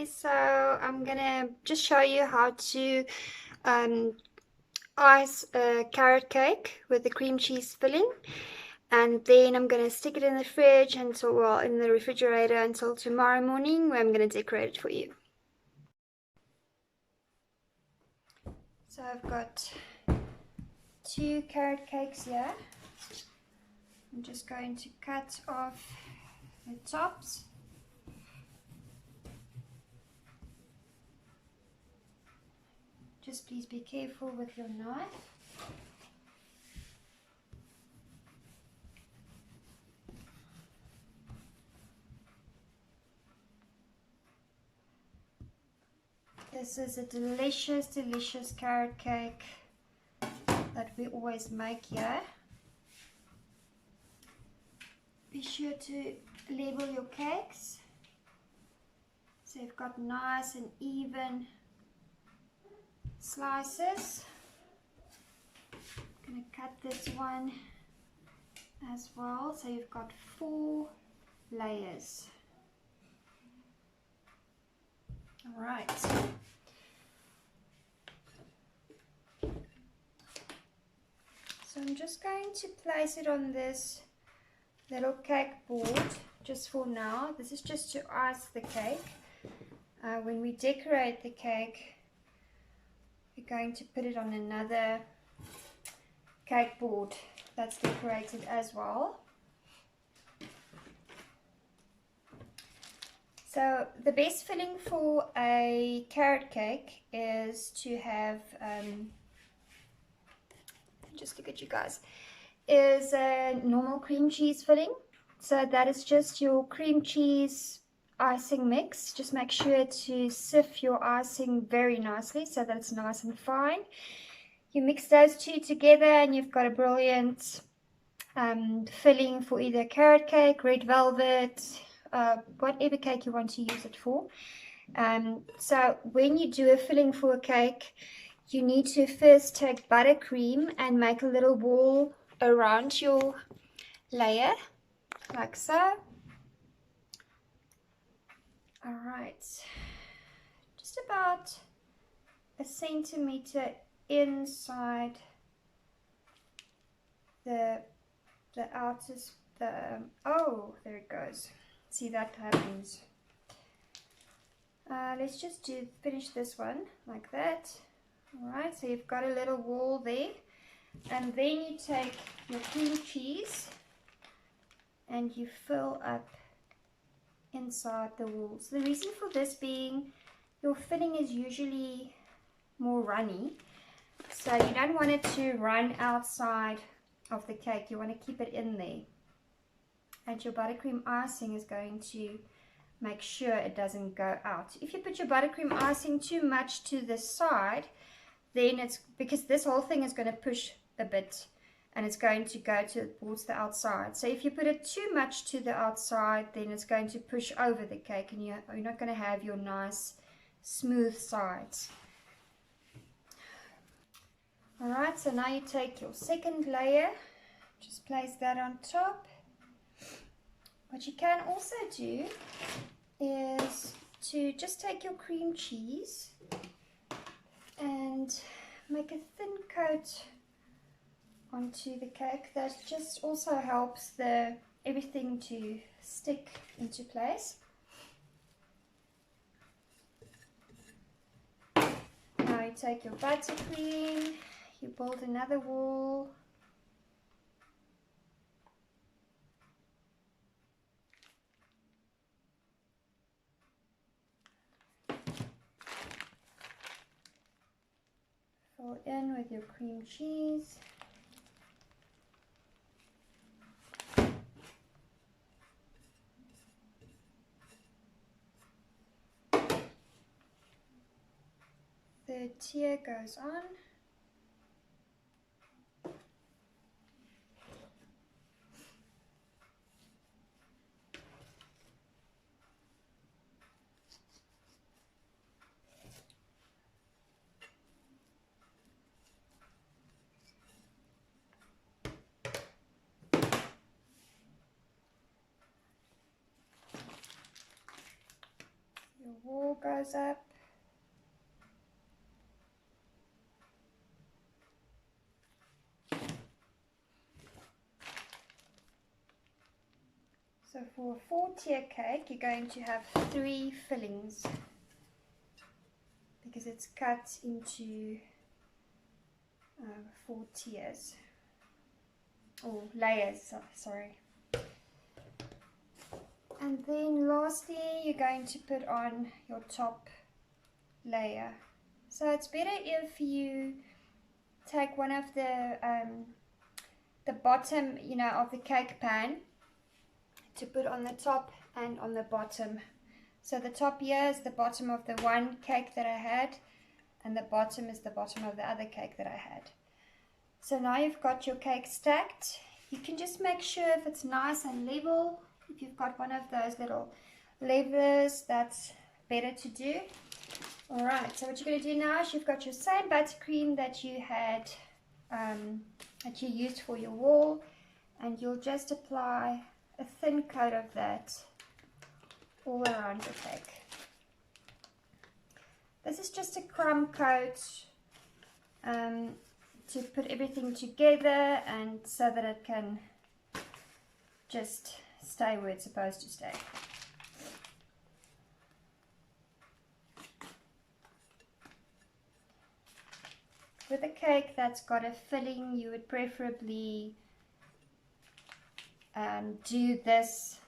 So I'm gonna just show you how to ice a carrot cake with the cream cheese filling, and then I'm gonna stick it in the fridge until, well, in the refrigerator until tomorrow morning, where I'm gonna decorate it for you. So I've got 2 carrot cakes here. I'm just going to cut off the tops. Just please be careful with your knife. This is a delicious, delicious carrot cake that we always make here. Be sure to label your cakes so you've got nice and even slices. I'm going to cut this one as well, so you've got 4 layers. Alright. So I'm just going to place it on this little cake board just for now. This is just to ice the cake. When we decorate the cake, we're going to put it on another cake board that's decorated as well. So the best filling for a carrot cake is to have, just look at you guys, is a normal cream cheese filling. So that is just your cream cheese icing mix. Just make sure to sift your icing very nicely so that it's nice and fine. You mix those 2 together and you've got a brilliant filling for either carrot cake, red velvet, whatever cake you want to use it for. So when you do a filling for a cake, you need to first take buttercream and make a little wall around your layer, like so. Alright, just about a centimeter inside the outer, oh, there it goes. See, that happens. Let's just finish this one like that. Alright, so you've got a little wall there, and then you take your cream cheese and you fill up inside the walls. The reason for this being, your filling is usually more runny, so you don't want it to run outside of the cake. You want to keep it in there, and your buttercream icing is going to make sure it doesn't go out. If you put your buttercream icing too much to the side, then it's because this whole thing is going to push a bit and it's going to go towards the outside. So if you put it too much to the outside, then it's going to push over the cake and you're not going to have your nice smooth sides. Alright, so now you take your second layer, just place that on top. What you can also do is to just take your cream cheese and make a thin coat onto the cake. That just also helps everything to stick into place. Now you take your buttercream, you build another wall. Fill in with your cream cheese. The tier goes on. Your wall goes up. So for a 4-tier cake, you're going to have 3 fillings because it's cut into 4 tiers, or layers, sorry. And then lastly, you're going to put on your top layer. So it's better if you take one of the bottom, of the cake pan to put on the top and on the bottom. So the top here is the bottom of the one cake that I had, and the bottom is the bottom of the other cake that I had. So now you've got your cake stacked. You can just make sure if it's nice and level. If you've got one of those little levelers, that's better to do. Alright, so what you're going to do now is you've got your same buttercream that you had, that you used for your wall, and you'll just apply a thin coat of that all around your cake. This is just a crumb coat to put everything together and so that it can just stay where it's supposed to stay. With a cake that's got a filling, you would preferably do this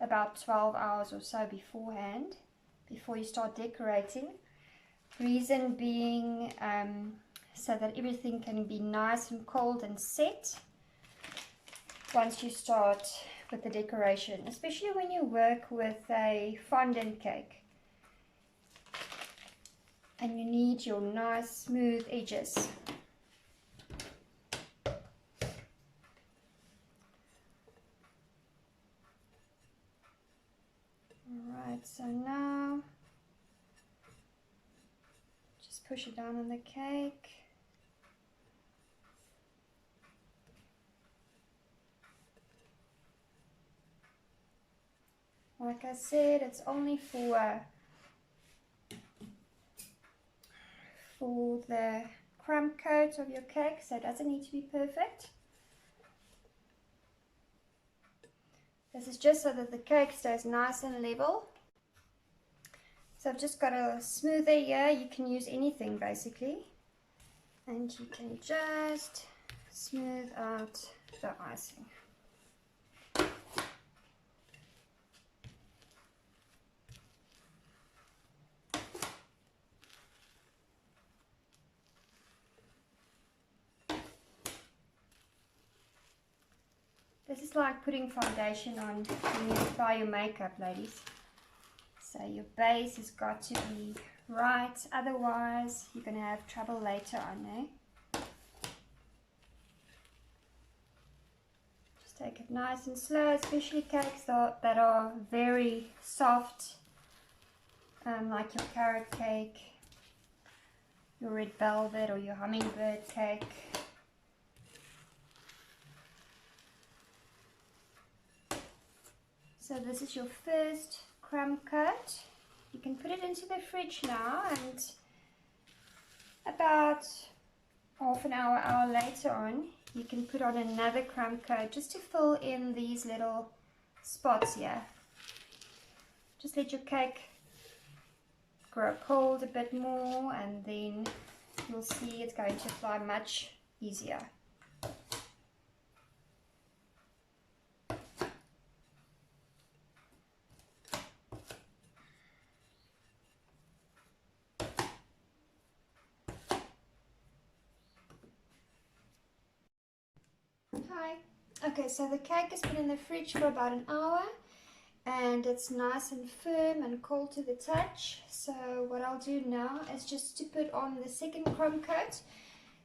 about 12 hours or so beforehand, before you start decorating. Reason being so that everything can be nice and cold and set once you start with the decoration, especially when you work with a fondant cake and you need your nice smooth edges. Alright, so now just push it down on the cake. Like I said, it's only for the crumb coat of your cake, so it doesn't need to be perfect. This is just so that the cake stays nice and level. So I've just got a smoother here. You can use anything basically, and you can just smooth out the icing. This is like putting foundation on when you apply your makeup, ladies. So your base has got to be right, otherwise you're going to have trouble later on, eh? Just take it nice and slow, especially cakes that are very soft, like your carrot cake, your red velvet, or your hummingbird cake. So this is your first crumb coat. You can put it into the fridge now, and about half an hour later on, you can put on another crumb coat just to fill in these little spots here. Just let your cake grow cold a bit more, and then you'll see it's going to fly much easier. Hi. Okay, so the cake has been in the fridge for about an hour and it's nice and firm and cold to the touch. So what I'll do now is just to put on the second crumb coat.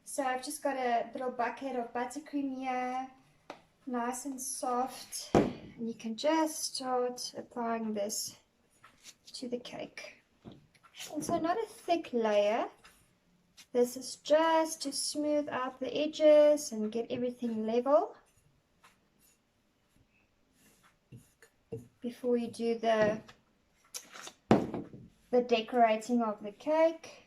So I've just got a little bucket of buttercream here, nice and soft, and you can just start applying this to the cake. Also not a thick layer. This is just to smooth out the edges and get everything level before you do the the decorating of the cake.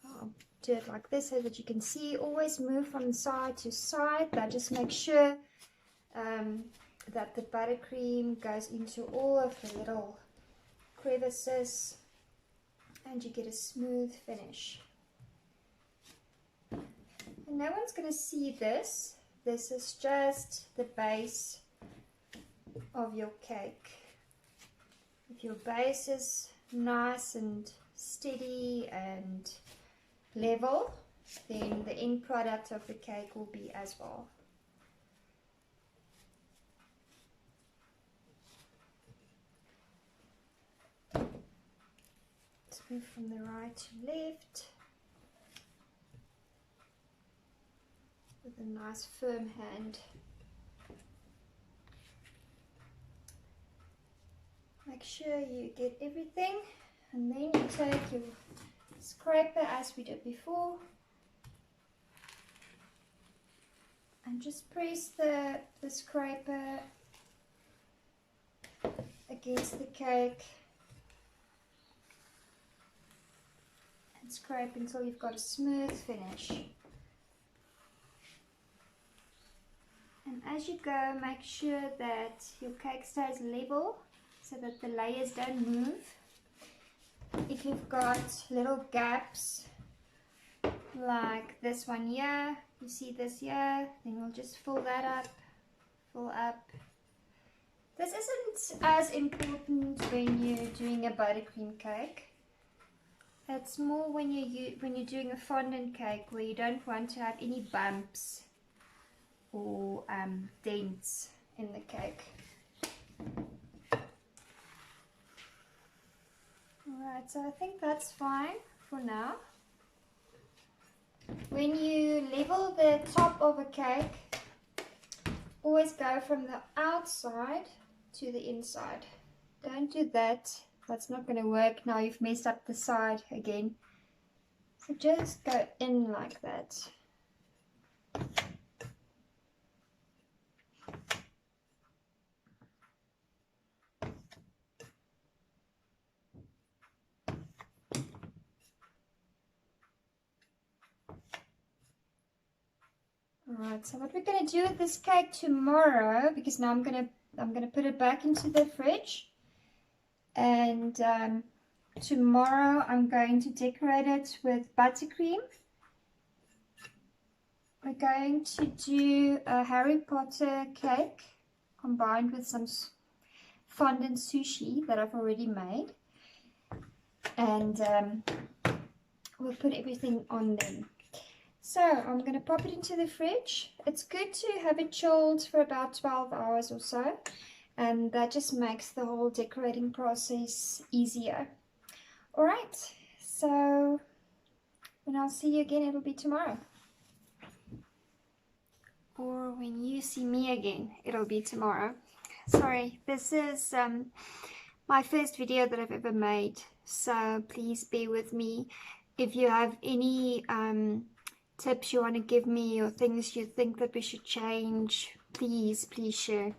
I'll do it like this so that you can see. Always move from side to side. That just makes sure that the buttercream goes into all of the little crevices and you get a smooth finish. And no one's going to see this. This is just the base of your cake. If your base is nice and steady and level, then the end product of the cake will be as well. Let's move from the right to left with a nice firm hand. Make sure you get everything, and then you take your scraper as we did before and just press the scraper against the cake and scrape until you've got a smooth finish. And as you go, make sure that your cake stays level so that the layers don't move. If you've got little gaps like this one here, you see this here, then we'll just fill that up, fill up. This isn't as important when you're doing a buttercream cake. It's more when you're doing a fondant cake where you don't want to have any bumps or dents in the cake. Alright, so I think that's fine for now. When you level the top of a cake, always go from the outside to the inside. Don't do that, that's not going to work. Now you've messed up the side again. So just go in like that. Alright, so what we're going to do with this cake tomorrow, because now I'm going to put it back into the fridge, and tomorrow I'm going to decorate it with buttercream. We're going to do a Harry Potter cake combined with some fondant sushi that I've already made, and we'll put everything on them. So I'm going to pop it into the fridge. It's good to have it chilled for about 12 hours or so, and that just makes the whole decorating process easier. Alright, so when I'll see you again, it'll be tomorrow. Or when you see me again, it'll be tomorrow. Sorry, this is my first video that I've ever made, so please bear with me. If you have any tips you want to give me or things you think that we should change, please share.